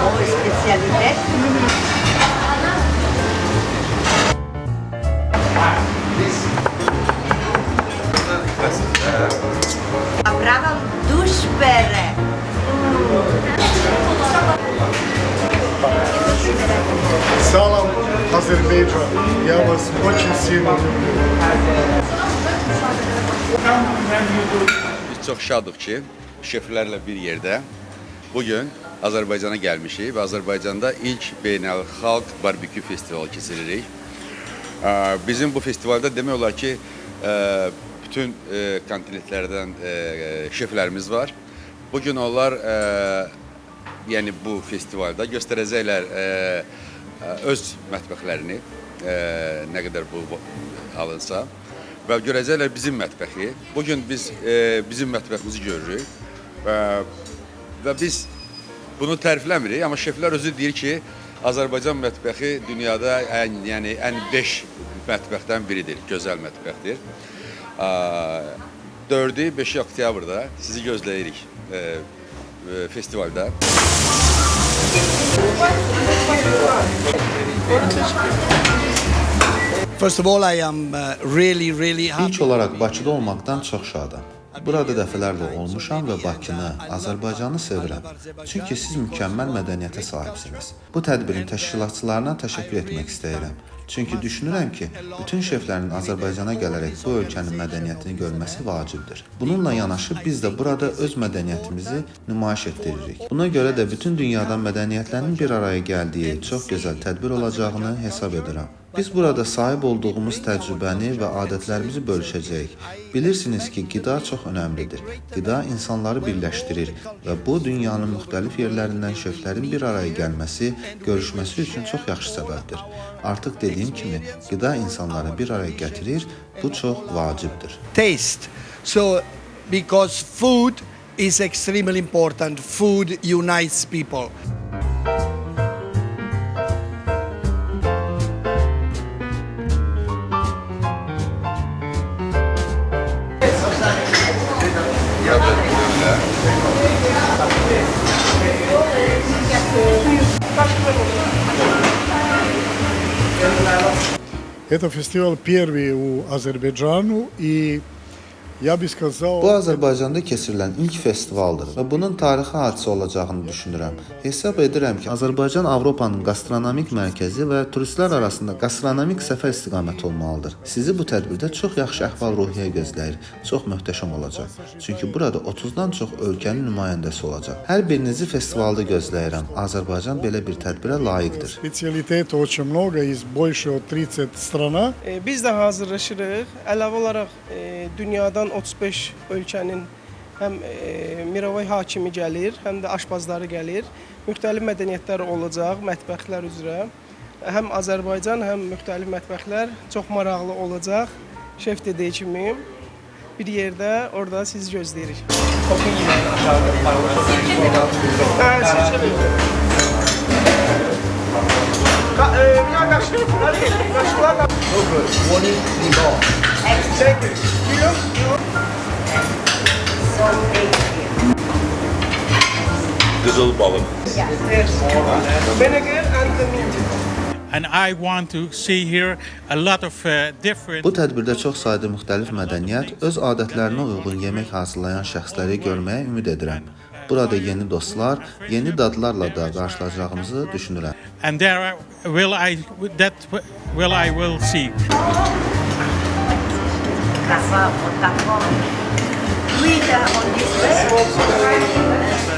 o spécialité. Направам душбере. Salam Azerbaycan. Я вас очень сильно люблю. Biz çox şadıq ki, şeflərlə bir yerdə bugün Azərbaycana gəlmişik və Azərbaycanda ilk beynəlxalq barbekü festivalı keçiririk. Bizim bu festivalda demək olar ki, bütün kontinentlərdən şeflərimiz var. Bugün onlar yəni bu festivalda göstərəcəklər öz mətbəxlərini, nə qədər bu alınsa və görəcəklər bizim mətbəxi. Bugün biz bizim mətbəximizi görürük və biz bunu tərifləmirik, amma şeflər özü deyir ki, Azərbaycan mətbəxi dünyada ən 5 mətbəxdən biridir, gözəl mətbəxdir. 4-ü 5 oktyabrda sizi gözləyirik festivalda. First of all, I am really happy. İlk olaraq Bakıda olmaqdan çox şadam. Burada dəfələrlə olmuşam və Bakını, Azərbaycanı sevirəm. Çünki siz mükəmməl mədəniyyətə sahibsiniz. Bu tədbirin təşkilatçılarına təşəkkür etmək istəyirəm. Çünki düşünürəm ki, bütün şeflərin Azərbaycana gələrək bu ölkənin mədəniyyətini görməsi vacibdir. Bununla yanaşı biz də burada öz mədəniyyətimizi nümayiş etdiririk. Buna görə də bütün dünyadan mədəniyyətlərin bir araya gəldiyi çox gözəl tədbir olacağını hesab edirəm. Biz burada sahib olduğumuz təcrübəni və adətlərimizi bölüşəcəyik. Bilirsiniz ki, qida çox önəmlidir. Qida insanları birləşdirir və bu dünyanın müxtəlif yerlərindən şeflərin bir araya gəlməsi, görüşməsi üçün çox yaxşı səbəbdir. Artıq dediyim kimi, qida insanları bir araya gətirir, bu çox vacibdir. Taste. So, because food is extremely important. Food unites people. Это фестиваль первый у Азербайджану, и я бы сказал... Bu Azərbaycanda keçirilən ilk festivaldır və bunun tarixi hadisə olacağını düşünürəm. Hesab edirəm ki, Azərbaycan Avropanın qastronomik mərkəzi və turistlər arasında qastronomik səfər istiqaməti olmalıdır. Sizi bu tədbirdə çox yaxşı əhval-ruhiyyə gözləyir. Çox möhtəşəm olacaq. Çünki burada 30-dan çox ölkənin nümayəndəsi olacaq. Hər birinizi festivalda gözləyirəm. Azərbaycan belə bir tədbirə layiqdir. Spesialitet очень много, из больше от 30 страна. Biz də hazırlaşırıq. Əlavə olaraq dünyadan 35 ölkənin həm Mirovay hakimi gəlir, həm də aşpazları gəlir. Müxtəlif mədəniyyətlər olacaq, mətbəxlər üzrə. Həm Azərbaycan, həm müxtəlif mətbəxlər çox maraqlı olacaq. Şef dediyi kimi bir yerdə orada sizi gözləyirik. Qızıl balıq. Vinegar and the meat. And I want to see here a lot of different. Bu tədbirdə çox sayda müxtəlif mədəniyyət, öz adətlərinə uyğun yemək hazırlayan şəxsləri görməyə ümid edirəm. Burada yeni dostlar, yeni dadlarla da qarşılaşacağımızı düşünürəm. And there will I will see. Краса, вот так вот. We on this way.